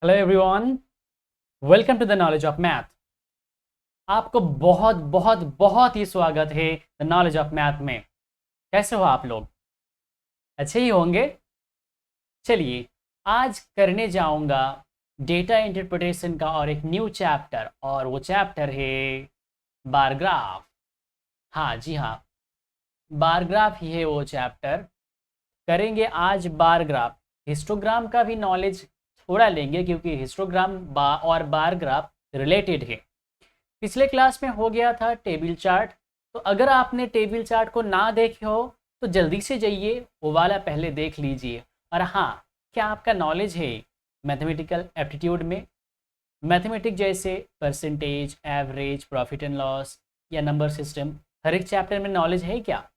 Hello everyone, welcome to the knowledge of math. आपको बहुत बहुत बहुत ही स्वागत है द नॉलेज ऑफ मैथ में। कैसे हो आप लोग? अच्छे ही होंगे। चलिए, आज करने जाऊंगा डेटा इंटरप्रिटेशन का और एक न्यू चैप्टर, और वो चैप्टर है बार ग्राफ। हाँ जी हाँ, बार ग्राफ ही है वो चैप्टर। करेंगे आज बार ग्राफ। हिस्टोग्राम का भी नॉलेज थोड़ा लेंगे क्योंकि हिस्टोग्राम और बार ग्राफ रिलेटेड है। पिछले क्लास में हो गया था टेबल चार्ट। तो अगर आपने टेबल चार्ट को ना देखे हो तो जल्दी से जाइए, वो वाला पहले देख लीजिए। और हाँ, क्या आपका नॉलेज है मैथमेटिकल एप्टीट्यूड में? मैथमेटिक जैसे percentage, average, profit and loss या नंबर सिस्टम, हर एक चैप्टर में नॉलेज है क्या?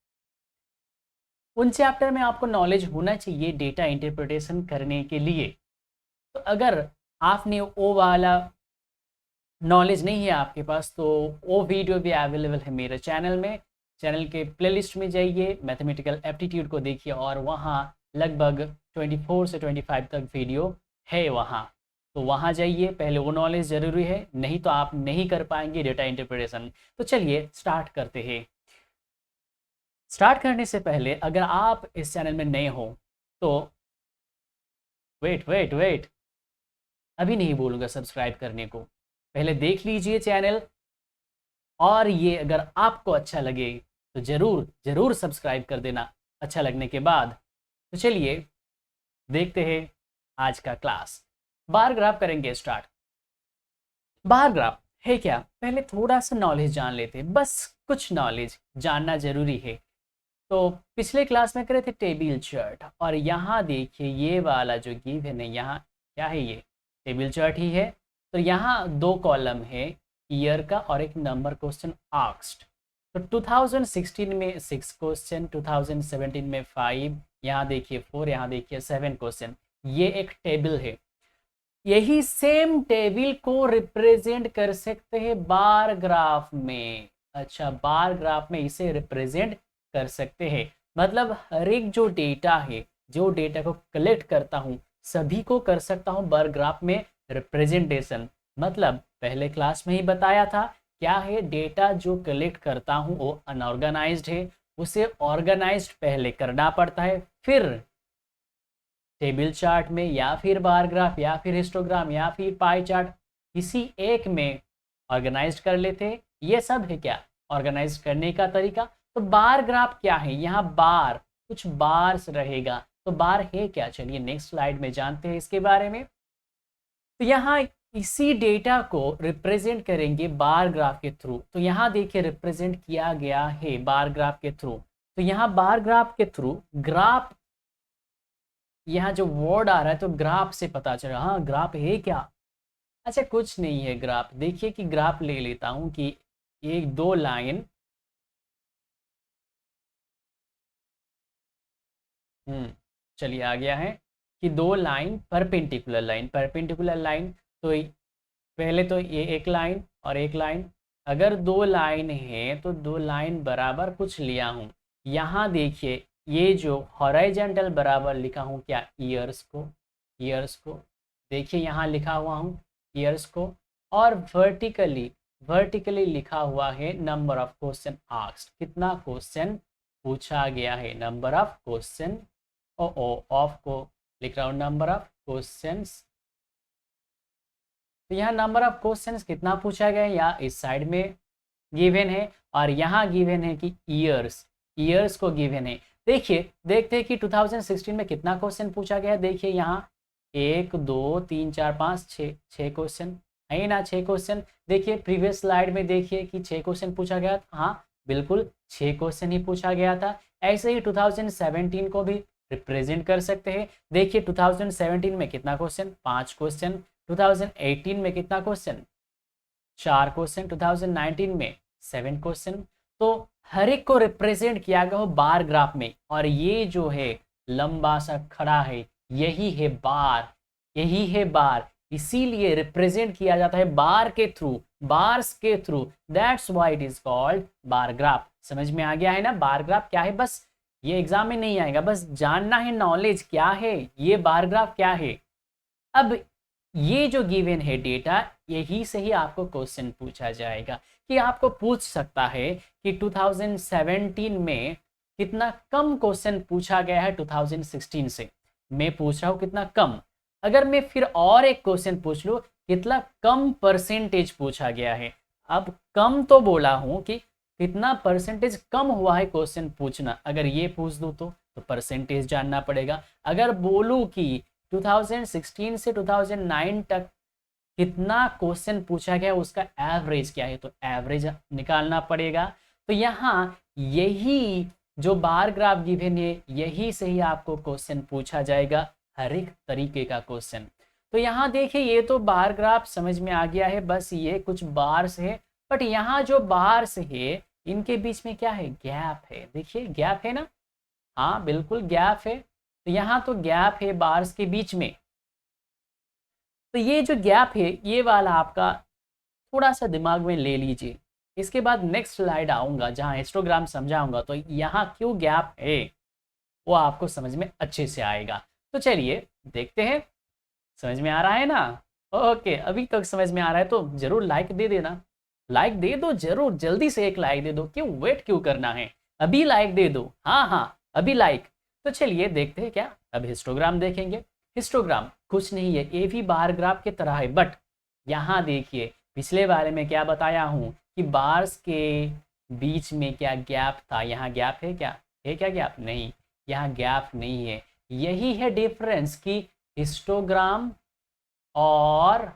उन चैप्टर में आपको नॉलेज होना चाहिए डेटा इंटरप्रिटेशन करने के लिए। तो अगर आपने वो वाला नॉलेज नहीं है आपके पास, तो वो वीडियो भी अवेलेबल है मेरे चैनल में। चैनल के प्लेलिस्ट में जाइए, मैथमेटिकल एप्टीट्यूड को देखिए, और वहाँ लगभग 24 से 25 तक वीडियो है वहाँ। तो वहाँ जाइए, पहले वो नॉलेज ज़रूरी है, नहीं तो आप नहीं कर पाएंगे डेटा इंटरप्रिटेशन। तो चलिए स्टार्ट करते हैं। स्टार्ट करने से पहले अगर आप इस चैनल में नए हो तो वेट वेट वेट, अभी नहीं बोलूँगा सब्सक्राइब करने को, पहले देख लीजिए चैनल। और ये अगर आपको अच्छा लगे तो ज़रूर ज़रूर सब्सक्राइब कर देना अच्छा लगने के बाद। तो चलिए देखते हैं आज का क्लास। बार ग्राफ करेंगे स्टार्ट। बार ग्राफ है क्या, पहले थोड़ा सा नॉलेज जान लेते हैं, बस कुछ नॉलेज जानना ज़रूरी है। तो पिछले क्लास में करे थे टेबल चार्ट, और यहाँ देखिए ये वाला जो गिवन है यहाँ, क्या है ये? टेबल चार्ट ही है। तो यहाँ दो कॉलम है, ईयर का और एक नंबर क्वेश्चन आस्क्ड। तो 2016 में 6 क्वेश्चन, 2017 में 5, यहाँ देखिए 4, यहाँ देखिए 7 क्वेश्चन। ये एक टेबल है। यही सेम टेबल को रिप्रेजेंट कर सकते हैं बार ग्राफ में। अच्छा, बार ग्राफ में इसे रिप्रेजेंट कर सकते हैं, मतलब हर एक जो डेटा है, जो डेटा को कलेक्ट करता हूँ, सभी को कर सकता हूँ बार ग्राफ में रिप्रेजेंटेशन। मतलब पहले क्लास में ही बताया था, क्या है, डेटा जो कलेक्ट करता हूँ वो अनऑर्गेनाइज्ड है, उसे ऑर्गेनाइज्ड पहले करना पड़ता है, फिर टेबल चार्ट में या फिर बार ग्राफ या फिर हिस्टोग्राम या फिर पाई चार्ट, किसी एक में ऑर्गेनाइज कर लेते हैं। ये सब है क्या, ऑर्गेनाइज करने का तरीका। तो बार ग्राफ क्या है, यहाँ बार, कुछ बार्स रहेगा। तो बार है क्या, चलिए नेक्स्ट स्लाइड में जानते हैं इसके बारे में। तो यहाँ इसी डेटा को रिप्रेजेंट करेंगे बार ग्राफ के थ्रू। तो यहाँ देखिए रिप्रेजेंट किया गया है बार ग्राफ के थ्रू। तो यहाँ बार ग्राफ के थ्रू, ग्राफ, यहाँ जो वर्ड आ रहा है तो ग्राफ से पता चला। हाँ, ग्राफ है क्या? अच्छा, कुछ नहीं है ग्राफ। देखिए कि ग्राफ ले लेता हूँ कि एक दो लाइन, चलिए आ गया है कि दो लाइन, परपेंडिकुलर लाइन। तो पहले तो ये एक लाइन और एक लाइन, अगर दो लाइन है तो दो लाइन बराबर कुछ लिया हूँ। यहाँ देखिए ये जो हॉरिजॉन्टल बराबर लिखा हूँ क्या, ईयर्स को देखिए यहाँ लिखा हुआ हूँ ईयर्स को। और वर्टिकली लिखा हुआ है नंबर ऑफ क्वेश्चन आस्क्ड, कितना क्वेश्चन पूछा गया है, number of question. O of को लिख रहा हूँ नंबर ऑफ क्वेश्चंस। तो यहाँ नंबर ऑफ क्वेश्चंस कितना पूछा गया है, या इस साइड में गिवन है, और यहाँ गिवन है कि ईयर्स को गिवन है। देखिए, देखते हैं कि 2016 में कितना क्वेश्चन पूछा गया। देखिए यहाँ 1 2 3 4 5 6 क्वेश्चन है ना, 6 क्वेश्चन। देखिए प्रीवियस स्लाइड में देखिए कि 6 क्वेश्चन पूछा गया था। हाँ बिल्कुल, 6 क्वेश्चन ही पूछा गया था। ऐसे ही 2017 को भी रिप्रेजेंट कर सकते हैं। देखिए 2017 में कितना क्वेश्चन, 5 क्वेश्चन। 2018 में कितना क्वेश्चन, 4 क्वेश्चन। 2019 में 7 क्वेश्चन। तो हर एक को रिप्रेजेंट किया गया हो बार ग्राफ में, और ये जो है लंबा सा खड़ा है, यही है बार, यही है बार। इसीलिए रिप्रेजेंट किया जाता है बार के थ्रू, बार्स के through. That's why it is called bar graph. समझ में आ गया है ना बार ग्राफ क्या है? बस ये एग्जाम में नहीं आएगा, बस जानना है नॉलेज क्या है, ये बार ग्राफ क्या है। अब ये जो गिवन है डेटा, यही से ही आपको क्वेश्चन पूछा जाएगा। कि आपको पूछ सकता है कि 2017 में कितना कम क्वेश्चन पूछा गया है 2016 से। मैं पूछ रहा हूँ कितना कम। अगर मैं फिर और एक क्वेश्चन पूछ लूँ कितना कम परसेंटेज पूछा गया है। अब कम तो बोला हूँ कि कितना परसेंटेज कम हुआ है क्वेश्चन पूछना। अगर ये पूछ दूँ तो परसेंटेज जानना पड़ेगा। अगर बोलूँ कि 2016 से 2009 तक कितना क्वेश्चन पूछा गया उसका एवरेज क्या है, तो एवरेज निकालना पड़ेगा। तो यहाँ यही जो बार ग्राफ गिवन है, यही से ही आपको क्वेश्चन पूछा जाएगा, हर एक तरीके का क्वेश्चन। तो यहाँ देखिए, ये तो बार ग्राफ समझ में आ गया है, बस ये कुछ बार्स है। बट यहाँ जो बार्स है इनके बीच में क्या है, गैप है। देखिए गैप है ना, हाँ बिल्कुल गैप है। तो यहाँ तो गैप है बार्स के बीच में। तो ये जो गैप है ये वाला आपका थोड़ा सा दिमाग में ले लीजिए। इसके बाद नेक्स्ट स्लाइड आऊँगा जहाँ हिस्टोग्राम समझाऊंगा, तो यहाँ क्यों गैप है वो आपको समझ में अच्छे से आएगा। तो चलिए देखते हैं, समझ में आ रहा है ना। ओके, अभी तक समझ में आ रहा है तो जरूर लाइक दे देना। लाइक दे दो जरूर, जल्दी से एक लाइक दे दो, क्यों वेट क्यों करना है, अभी लाइक दे दो। हाँ हाँ, अभी लाइक। तो चलिए देखते हैं क्या, अब हिस्टोग्राम देखेंगे। हिस्टोग्राम कुछ नहीं है, ये भी बार ग्राफ की तरह है। बट यहाँ देखिए, पिछले बारे में क्या बताया हूँ कि बार्स के बीच में क्या गैप था। यहाँ गैप है क्या, है क्या गैप, नहीं, यहाँ गैप नहीं है। यही है डिफरेंस कि हिस्टोग्राम और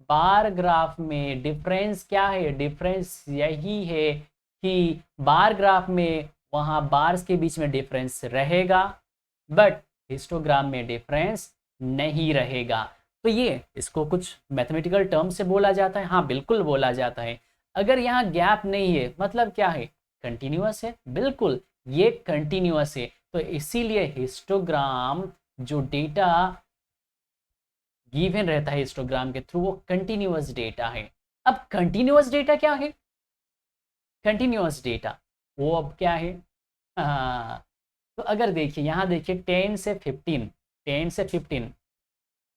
बार ग्राफ में डिफरेंस क्या है। डिफरेंस यही है कि बार ग्राफ में वहाँ बार्स के बीच में डिफरेंस रहेगा, बट हिस्टोग्राम में डिफरेंस नहीं रहेगा। तो ये इसको कुछ मैथमेटिकल टर्म से बोला जाता है, हाँ बिल्कुल बोला जाता है। अगर यहाँ गैप नहीं है मतलब क्या है, कंटिन्यूअस है। बिल्कुल ये कंटिन्यूअस है, तो इसीलिए हिस्टोग्राम जो डेटा गिवन रहता है हिस्टोग्राम के थ्रू, वो कंटिन्यूअस डेटा है। अब कंटिन्यूअस डेटा क्या है, कंटिन्यूअस डेटा वो अब क्या है, हाँ, तो अगर देखिए यहाँ देखिए 10 से 15, 10 से 15,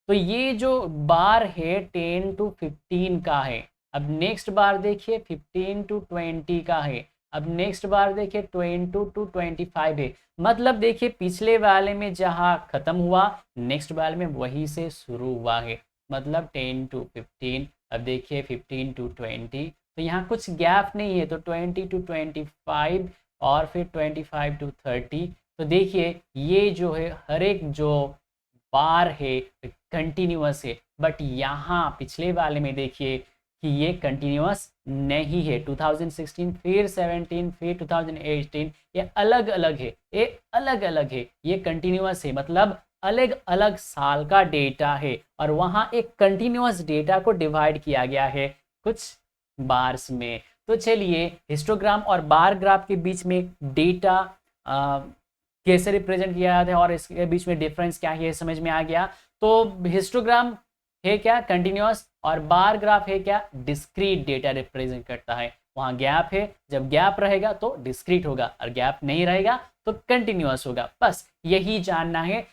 तो ये जो बार है 10 टू 15 का है। अब नेक्स्ट बार देखिए 15 टू 20 का है। अब नेक्स्ट बार देखिए 20 टू 25 है। मतलब देखिए पिछले वाले में जहाँ खत्म हुआ, नेक्स्ट वाले में वही से शुरू हुआ है। मतलब 10 टू 15, अब देखिए 15 टू 20, तो यहाँ कुछ गैप नहीं है। तो 20 टू 25 और फिर 25 टू 30। तो देखिए ये जो है हर एक जो बार है कंटिन्यूअस है। बट यहाँ पिछले वाले में देखिए कि ये कंटिन्यूअस नहीं है। 2016 फिर 17 फिर 2018, ये अलग अलग है, ये अलग अलग है। ये कंटिन्यूअस है मतलब अलग अलग साल का डेटा है, और वहाँ एक कंटिन्यूअस डेटा को डिवाइड किया गया है कुछ बार्स में। तो चलिए हिस्टोग्राम और बार ग्राफ के बीच में डेटा कैसे रिप्रेजेंट किया जाता है और इसके बीच में डिफरेंस क्या है समझ में आ गया। तो हिस्टोग्राम है क्या, कंटिन्यूअस, और बार ग्राफ है क्या, डिस्क्रीट डेटा रिप्रेजेंट करता है। वहाँ गैप है, जब गैप रहेगा तो डिस्क्रीट होगा, और गैप नहीं रहेगा तो कंटिन्यूअस होगा। बस यही जानना है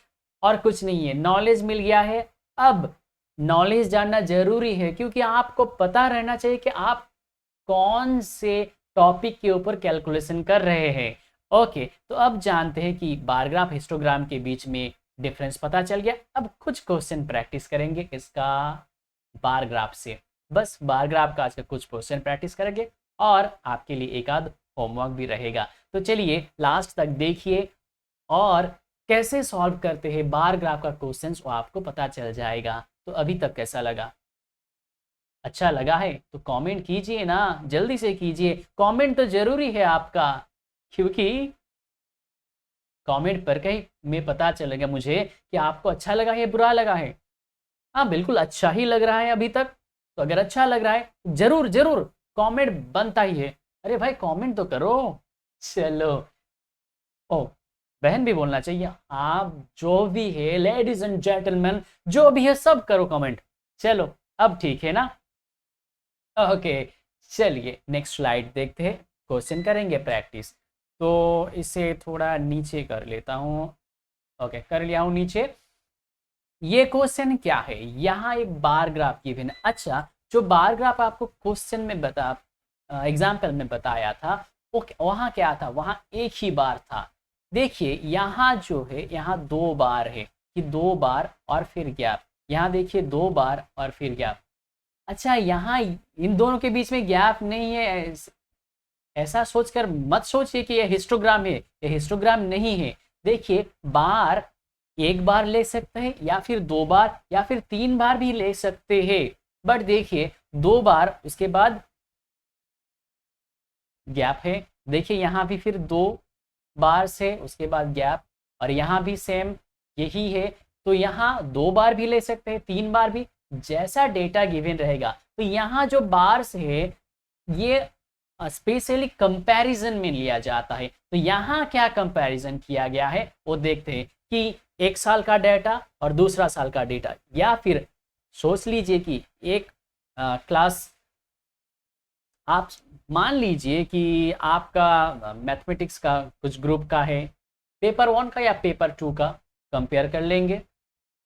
और कुछ नहीं है। नॉलेज मिल गया है। अब नॉलेज जानना जरूरी है, क्योंकि आपको पता रहना चाहिए कि आप कौन से टॉपिक के ऊपर कैलकुलेशन कर रहे हैं। ओके, तो अब जानते हैं कि बार ग्राफ हिस्टोग्राम के बीच में डिफरेंस पता चल गया। अब कुछ क्वेश्चन प्रैक्टिस करेंगे इसका बार ग्राफ से। बस बार ग्राफ का आज का कुछ क्वेश्चन प्रैक्टिस करेंगे और आपके लिए एक आध होमवर्क भी रहेगा। तो चलिए लास्ट तक देखिए, और कैसे सॉल्व करते हैं बार ग्राफ का क्वेश्चन वो आपको पता चल जाएगा। तो अभी तक कैसा लगा, अच्छा लगा है तो कमेंट कीजिए ना, जल्दी से कीजिए। कमेंट तो जरूरी है आपका, क्योंकि कमेंट पर कहीं में पता चलेगा मुझे कि आपको अच्छा लगा है बुरा लगा है। हाँ बिल्कुल अच्छा ही लग रहा है अभी तक। तो अगर अच्छा लग रहा है जरूर जरूर कमेंट बनता ही है। अरे भाई कमेंट तो करो। चलो, ओ बहन भी बोलना चाहिए। आप जो भी है लेडीज एंड जेंटलमैन जो भी है सब करो कमेंट। चलो अब ठीक है ना। ओके चलिए नेक्स्ट स्लाइड देखते हैं, क्वेश्चन करेंगे प्रैक्टिस। तो इसे थोड़ा नीचे कर लेता हूँ। ओके कर लिया हूँ नीचे। ये क्वेश्चन क्या है, यहाँ एक बार ग्राफ गिवन है। अच्छा, जो बार ग्राफ आपको क्वेश्चन में एग्जाम्पल में बताया था, वो वहाँ क्या था, वहाँ एक ही बार था। देखिए यहाँ जो है, यहाँ दो बार है कि दो बार और फिर गैप, यहाँ देखिए दो बार और फिर गैप। अच्छा, यहाँ इन दोनों के बीच में गैप नहीं है, ऐसा सोचकर मत सोचिए कि ये हिस्टोग्राम है, ये हिस्टोग्राम नहीं है। देखिए बार एक बार ले सकते हैं या फिर दो बार या फिर तीन बार भी ले सकते हैं, बट देखिए दो बार उसके बाद गैप है। देखिए यहाँ भी फिर दो बार से उसके बाद गैप, और यहाँ भी सेम यही है। तो यहाँ दो बार भी ले सकते हैं, तीन बार भी, जैसा डेटा गिवन रहेगा। तो यहाँ जो बार्स है ये स्पेशली कंपैरिजन में लिया जाता है। तो यहाँ क्या कंपैरिजन किया गया है वो देखते हैं कि एक साल का डेटा और दूसरा साल का डेटा, या फिर सोच लीजिए कि एक क्लास, आप मान लीजिए कि आपका मैथमेटिक्स का कुछ ग्रुप का है, पेपर 1 का या पेपर 2 का कंपेयर कर लेंगे।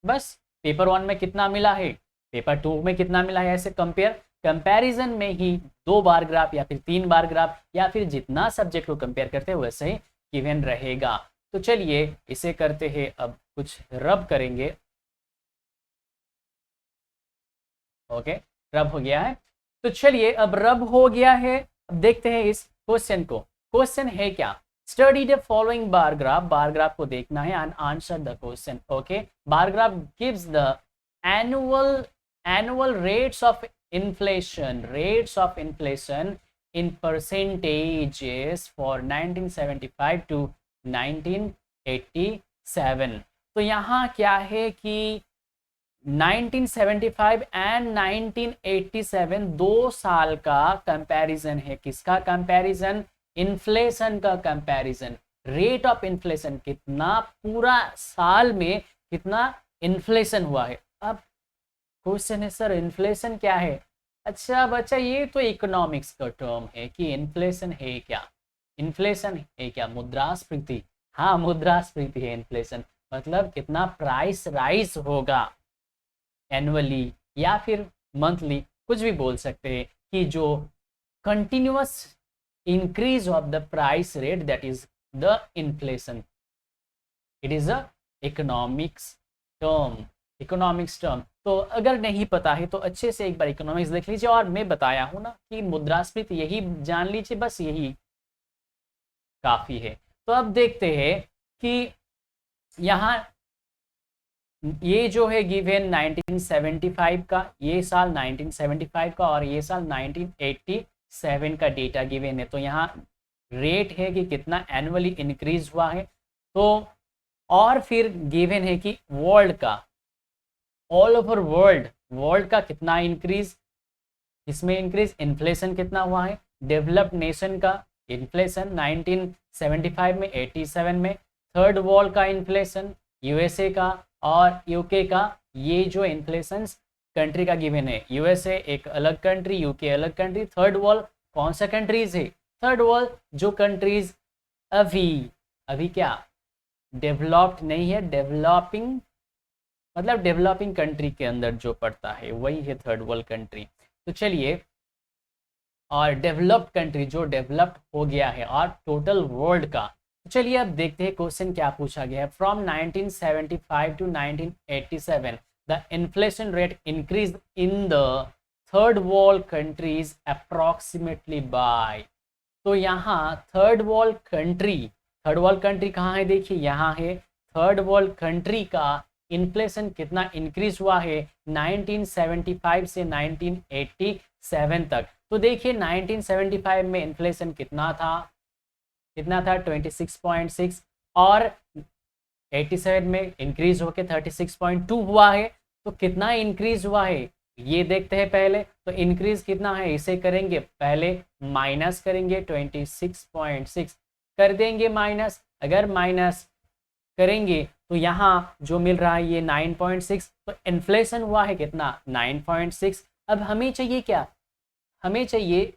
बस पेपर 1 में कितना मिला है, पेपर 2 में कितना मिला है, ऐसे कंपैरिजन में ही दो बार ग्राफ या फिर तीन बार ग्राफ या फिर जितना सब्जेक्ट को कंपेयर करते हैं वैसे ही गिवन रहेगा। तो चलिए इसे करते हैं, अब कुछ रब करेंगे। ओके, रब हो गया है। तो चलिए अब रब हो गया है, अब देखते हैं इस क्वेश्चन को। क्वेश्चन है क्या, study the following bar graph को देखना है and answer the question. Okay, bar graph gives the annual rates of inflation in percentages for 1975 to 1987। तो यहाँ क्या है कि 1975 एंड 1987 दो साल का कंपैरिजन है। किसका कंपैरिजन, इन्फ्लेशन का कंपैरिजन। रेट ऑफ इन्फ्लेशन, कितना पूरा साल में कितना इन्फ्लेशन हुआ है। अब क्वेश्चन है सर इन्फ्लेशन क्या है। अच्छा बच्चा, ये तो इकोनॉमिक्स का टर्म है कि इन्फ्लेशन है क्या, इन्फ्लेशन है क्या, मुद्रास्फीति। हाँ मुद्रास्फीति है इन्फ्लेशन, मतलब कितना प्राइस राइज होगा एनुअली या फिर मंथली, कुछ भी बोल सकते हैं, कि जो continuous increase of the price rate, that is the inflation. It is a economics term. तो अगर नहीं पता है तो अच्छे से एक बार इकोनॉमिक्स देख लीजिए, और मैं बताया हूं ना कि मुद्रास्फीति, यही जान लीजिए, बस यही काफी है। तो अब देखते हैं कि यहाँ ये जो है गिवन 1975 का, ये साल 1975 का और ये साल 1987 का डेटा गिवन है। तो यहाँ रेट है कि कितना एनुअली इंक्रीज हुआ है। तो और फिर गिवन है कि वर्ल्ड का, ऑल ओवर वर्ल्ड का कितना इंक्रीज, इसमें इंक्रीज, इन्फ्लेशन कितना हुआ है। डेवलप्ड नेशन का इन्फ्लेशन 1975 में 87 में, थर्ड वर्ल्ड का इन्फ्लेशन, यूएसए का और यूके का, ये जो इन्फ्लेशन कंट्री का गिवन है। यूएसए एक अलग कंट्री, यूके अलग कंट्री। थर्ड वर्ल्ड कौन सा कंट्रीज है, थर्ड वर्ल्ड जो कंट्रीज अभी क्या डेवलप्ड नहीं है, डेवलपिंग, मतलब डेवलपिंग कंट्री के अंदर जो पड़ता है वही है थर्ड वर्ल्ड कंट्री। तो चलिए, और डेवलप्ड कंट्री जो डेवलप्ड हो गया है, और टोटल वर्ल्ड का। तो चलिए अब देखते हैं क्वेश्चन क्या पूछा गया है। From 1975 to 1987 the inflation rate increase in the third world countries approximately by. तो यहाँ थर्ड वर्ल्ड कंट्री कहाँ है, देखिए यहाँ है। थर्ड वर्ल्ड कंट्री का इन्फ्लेशन कितना इंक्रीज हुआ है 1975 से 1987 तक। तो देखिए 1975 में इन्फ्लेशन कितना था 26.6, और 87 में इंक्रीज होके 36.2 हुआ है। तो कितना इंक्रीज हुआ है ये देखते हैं पहले। तो इंक्रीज कितना है, इसे करेंगे पहले माइनस करेंगे, 26.6 कर देंगे माइनस। अगर माइनस करेंगे तो यहाँ जो मिल रहा है ये 9.6, तो इन्फ्लेशन हुआ है कितना 9.6। अब हमें चाहिए क्या, हमें चाहिए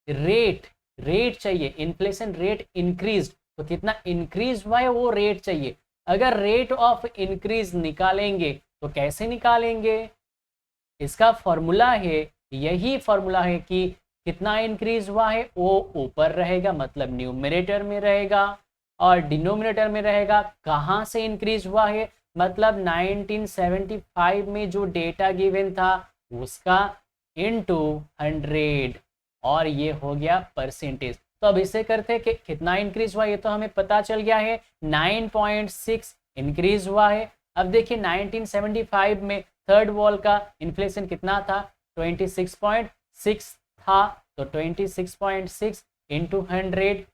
रेट चाहिए, इन्फ्लेशन रेट इंक्रीज, तो कितना इंक्रीज हुआ है वो रेट चाहिए। अगर रेट ऑफ इंक्रीज निकालेंगे तो कैसे निकालेंगे? इसका फॉर्मूला है, यही फॉर्मूला है कि कितना इंक्रीज हुआ है वो ऊपर रहेगा, मतलब न्यूमरेटर में रहेगा, और डिनोमिनेटर में रहेगा कहाँ से इंक्रीज हुआ है, मतलब 1975 में जो डेटा गिवन था उसका इनटू 100, और ये हो गया परसेंटेज। तो अब इसे करते हैं कि कितना इंक्रीज हुआ, ये तो हमें पता चल गया है 9.6 इंक्रीज हुआ है। अब देखिए 1975 में थर्ड वॉल का इन्फ्लेशन कितना था, 26.6 था, तो 26.6 इंटू 100।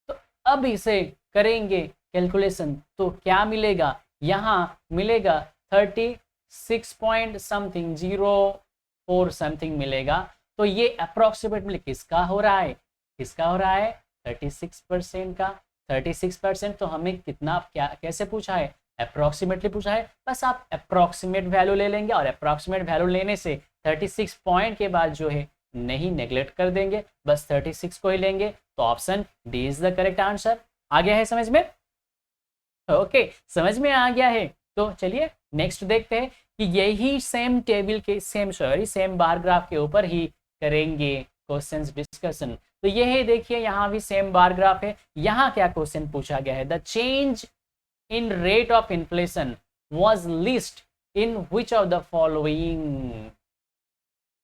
तो अब इसे करेंगे कैलकुलेशन तो क्या मिलेगा, यहाँ मिलेगा 36 पॉइंट समथिंग 04 समथिंग मिलेगा। तो ये अप्रोक्सीमेटली किसका हो रहा है, किसका हो रहा है, 36% का। 36% तो हमें कितना, क्या कैसे पूछा है, अप्रोक्सीमेटली पूछा है। बस आप अप्रोक्सीमेट वैल्यू ले लेंगे, और अप्रोक्सीमेट वैल्यू लेने से 36 पॉइंट के बाद जो है नहीं नेग्लेक्ट कर देंगे, बस 36 को ही लेंगे। तो option D is the correct answer. आ गया है समझ में? ओके, समझ में आ गया है। तो चलिए नेक्स्ट देखते हैं कि यही सेम टेबल के सेम बार ग्राफ के ऊपर ही करेंगे क्वेश्चंस डिस्कशन। तो ये है, देखिए यहाँ भी सेम बार ग्राफ है। यहाँ क्या क्वेश्चन पूछा गया है, the change in rate of inflation was list in which of the following.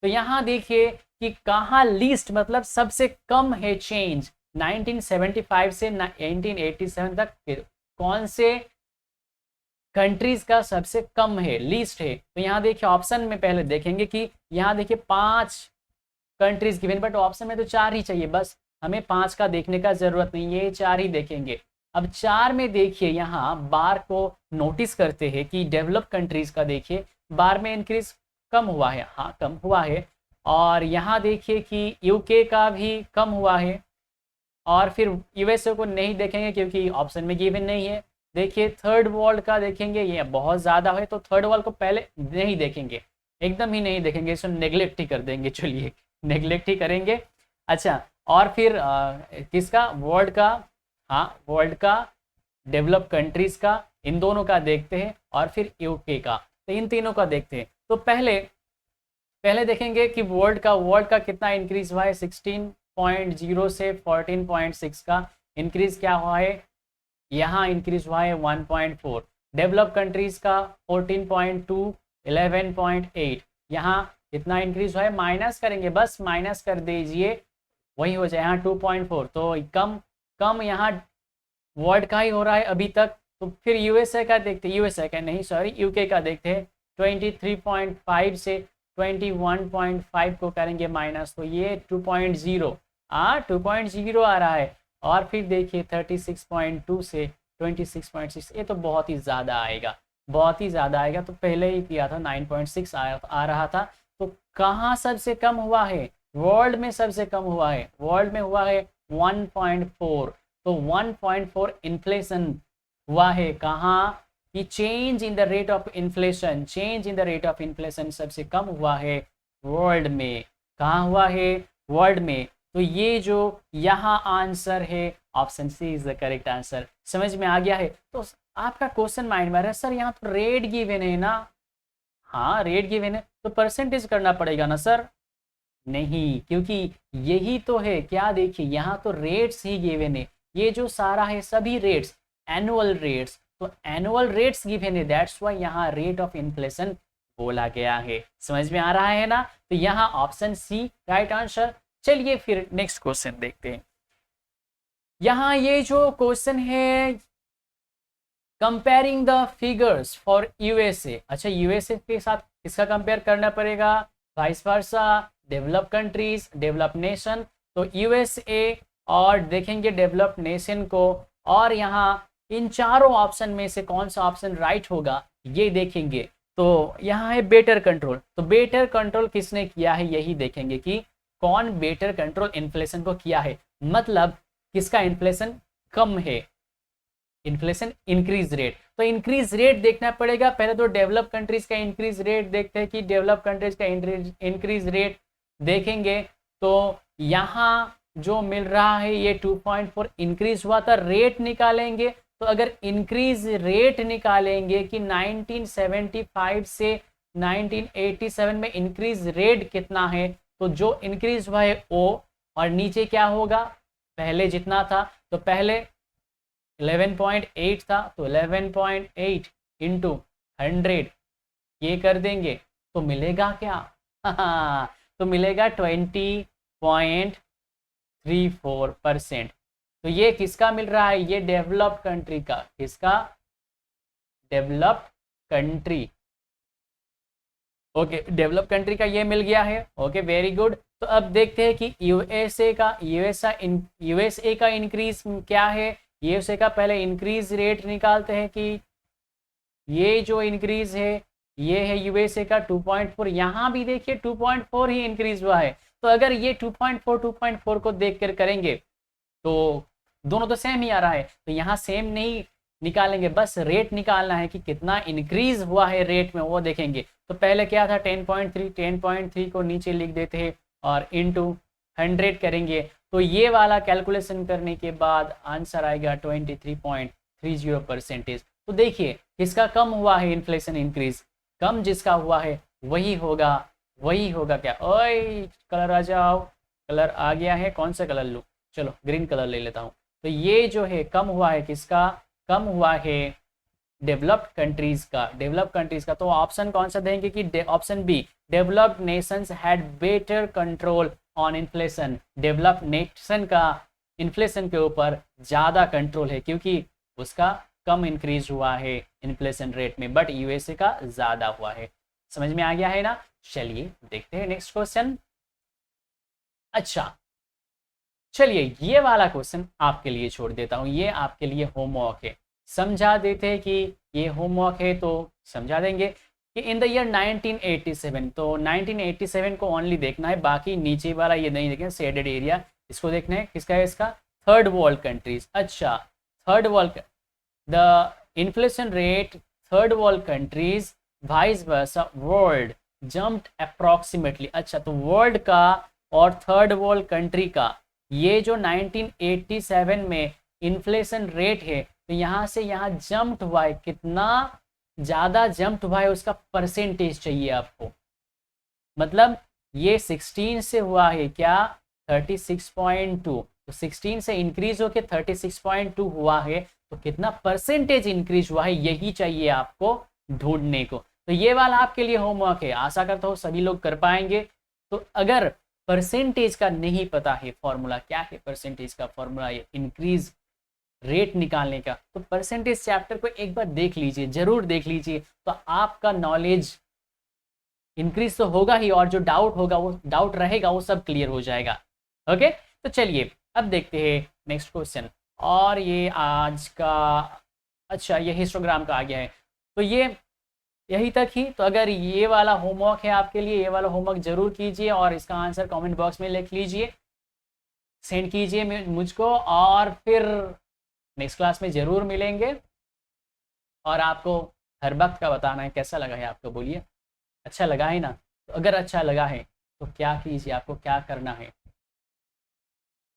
तो यहाँ देखिए कि कहाँ लीस्ट मतलब सबसे कम है चेंज 1975 से 1987 तक, कौन से कंट्रीज का सबसे कम है, लीस्ट है। तो यहाँ देखिए ऑप्शन में पहले देखेंगे कि यहाँ देखिए 5 कंट्रीज गिवन, बट ऑप्शन में तो 4 ही चाहिए, बस हमें 5 का देखने का जरूरत नहीं है, 4 ही देखेंगे। अब 4 में देखिए यहाँ बार को नोटिस करते हैं कि डेवलप कंट्रीज का देखिए बार में इंक्रीज कम हुआ है, हाँ कम हुआ है। और यहाँ देखिए कि यूके का भी कम हुआ है, और फिर यूएसए को नहीं देखेंगे क्योंकि ऑप्शन में गिवन नहीं है। देखिए थर्ड वर्ल्ड का देखेंगे, ये बहुत ज़्यादा है, तो थर्ड वर्ल्ड को पहले नहीं देखेंगे, एकदम ही नहीं देखेंगे, इसको नेग्लेक्ट ही कर देंगे, चलिए नेग्लेक्ट ही करेंगे। अच्छा, और फिर किसका, वर्ल्ड का, हाँ वर्ल्ड का, डेवलप कंट्रीज का, इन दोनों का देखते हैं, और फिर यूके का, तो इन तीनों का देखते हैं। तो पहले देखेंगे कि वर्ल्ड का कितना इंक्रीज हुआ है, 16.0 से 14.6 का इंक्रीज क्या हुआ है, यहाँ इंक्रीज हुआ है 1.4। डेवलप कंट्रीज का 14.2, 11.8, यहाँ कितना इंक्रीज हुआ है, माइनस करेंगे, बस माइनस कर दीजिए, वही हो जाए यहाँ 2.4। तो कम यहाँ वर्ल्ड का ही हो रहा है अभी तक। तो फिर यूएसए का देखते, यूएसए का नहीं सॉरी यूके का देखते हैं, 23.5 से 21.5 को करेंगे माइनस, तो ये 2.0 2.0 आ रहा है। और फिर देखिए 36.2 से 26.6, ये तो बहुत ही ज़्यादा आएगा, बहुत ही ज़्यादा आएगा। तो पहले ही किया था 9.6 आ रहा था। तो कहाँ सबसे कम हुआ है, वर्ल्ड में सबसे कम हुआ है, वर्ल्ड में हुआ है 1.4। तो 1.4 इन्फ्लेशन हुआ है कहाँ, कि change in the rate of inflation, change in the rate of inflation सबसे कम हुआ है वर्ल्ड में। कहाँ हुआ है, वर्ल्ड में। तो ये जो यहाँ आंसर है option C is the correct answer. समझ में आ गया है? तो आपका क्वेश्चन माइंड में आ रहा है, सर यहाँ तो रेट गिवन है ना, हाँ रेट गिवन है, तो परसेंटेज करना पड़ेगा ना सर। नहीं, क्योंकि यही तो है क्या, देखिए यहाँ तो रेट्स ही गिवन है, ये जो सारा है सभी रेट्स, एनुअल रेट्स, तो एनुअल रेट्स गिवन है, दैट्स व्हाई यहाँ रेट ऑफ इन्फ्लेशन बोला गया है। समझ में आ रहा है ना? तो यहाँ ऑप्शन सी राइट आंसर। चलिए फिर नेक्स्ट क्वेश्चन देखते हैं। यहाँ ये जो क्वेश्चन है, comparing the figures for USA. अच्छा, यूएसए के साथ किसका कंपेयर करना पड़ेगा, vice versa, develop countries, develop nation. तो यूएसए और देखेंगे डेवलप नेशन को, और यहाँ इन चारों ऑप्शन में से कौन सा ऑप्शन राइट होगा ये देखेंगे। तो यहाँ है बेटर कंट्रोल, तो बेटर कंट्रोल किसने किया है यही देखेंगे कि कौन बेटर कंट्रोल इन्फ्लेशन को किया है, मतलब किसका इन्फ्लेशन कम है, इन्फ्लेशन इंक्रीज रेट। तो इंक्रीज रेट देखना पड़ेगा, पहले तो डेवलप कंट्रीज का इंक्रीज रेट देखते हैं कि डेवलप कंट्रीज का इंक्रीज रेट देखेंगे। तो यहाँ जो मिल रहा है ये 2.4 इंक्रीज हुआ था, रेट निकालेंगे तो अगर इंक्रीज रेट निकालेंगे कि 1975 से 1987 में इंक्रीज रेट कितना है, तो जो इंक्रीज हुआ है ओ, और नीचे क्या होगा, पहले जितना था, तो पहले 11.8 था, तो 11.8 इंटू 100 ये कर देंगे तो मिलेगा क्या? तो मिलेगा 20.34%। तो ये किसका मिल रहा है? ये डेवलप्ड कंट्री का। किसका? Developed country. Okay, develop country का ये मिल गया है। Okay, very good. तो अब देखते हैं कि यूएसए का इंक्रीज क्या है। यूएसए का पहले इंक्रीज रेट निकालते हैं कि ये जो इंक्रीज है ये है यूएसए का 2.4। यहाँ भी देखिए 2.4 ही इंक्रीज हुआ है। तो अगर ये 2.4 को देख कर करेंगे तो दोनों तो सेम ही आ रहा है, तो यहाँ सेम नहीं निकालेंगे, बस रेट निकालना है कि कितना इंक्रीज हुआ है रेट में, वो देखेंगे। तो पहले क्या था 10.3 को नीचे लिख देते हैं और इंटू 100 करेंगे, तो ये वाला कैलकुलेशन करने के बाद आंसर आएगा 23.30%। तो देखिए किसका कम हुआ है इन्फ्लेशन इंक्रीज, कम जिसका हुआ है वही होगा क्या। ओए कलर आ जाओ, कलर आ गया है, कौन सा कलर लूँ? चलो ग्रीन कलर ले लेता हूँ। तो ये जो है कम हुआ है किसका? कम हुआ है डेवलप्ड कंट्रीज का। तो ऑप्शन कौन सा देंगे कि option B, developed nations had better control on inflation. Developed nation का इन्फ्लेशन के ऊपर ज़्यादा कंट्रोल है क्योंकि उसका कम इंक्रीज हुआ है इन्फ्लेशन रेट में, बट यूएसए का ज़्यादा हुआ है। समझ में आ गया है ना? चलिए देखते हैं नेक्स्ट क्वेश्चन। अच्छा चलिए ये वाला क्वेश्चन आपके लिए छोड़ देता हूँ, ये आपके लिए होमवर्क है। समझा देते हैं कि ये होमवर्क है तो समझा देंगे कि इन द ईयर 1987, तो 1987 को ओनली देखना है, बाकी नीचे वाला ये नहीं देखना, शेडेड एरिया इसको देखना है। किसका है? इसका थर्ड वर्ल्ड कंट्रीज। अच्छा, third world the inflation rate third world countries vice versa world jumped approximately. अच्छा, तो वर्ल्ड का और थर्ड वर्ल्ड कंट्री का ये जो 1987 में इन्फ्लेशन रेट है, तो यहाँ से यहाँ जंप्ड हुआ है, कितना ज़्यादा जंप्ड हुआ है उसका परसेंटेज चाहिए आपको। मतलब ये 16 से हुआ है क्या? 36.2। तो 16 से इंक्रीज होके 36.2 हुआ है, तो कितना परसेंटेज इंक्रीज हुआ है यही चाहिए आपको ढूंढने को। तो ये वाला आपके लिए होमवर्क है, आशा करता हूँ सभी लोग कर पाएंगे। तो अगर परसेंटेज का नहीं पता है फॉर्मूला क्या है, परसेंटेज का फॉर्मूला ये इंक्रीज रेट निकालने का, तो परसेंटेज चैप्टर को एक बार देख लीजिए, जरूर देख लीजिए, तो आपका नॉलेज इंक्रीज तो होगा ही, और जो डाउट होगा, वो डाउट रहेगा, वो सब क्लियर हो जाएगा। ओके, तो चलिए अब देखते हैं नेक्स्ट क्वेश्चन। और ये आज का, अच्छा ये हिस्टोग्राम का आ गया है, तो ये यही तक ही। तो अगर ये वाला होमवर्क है आपके लिए, ये वाला होमवर्क जरूर कीजिए और इसका आंसर कमेंट बॉक्स में लिख लीजिए, सेंड कीजिए मुझको, और फिर नेक्स्ट क्लास में ज़रूर मिलेंगे। और आपको हर वक्त का बताना है कैसा लगा है आपको, बोलिए अच्छा लगा है ना? तो अगर अच्छा लगा है तो क्या कीजिए, आपको क्या करना है,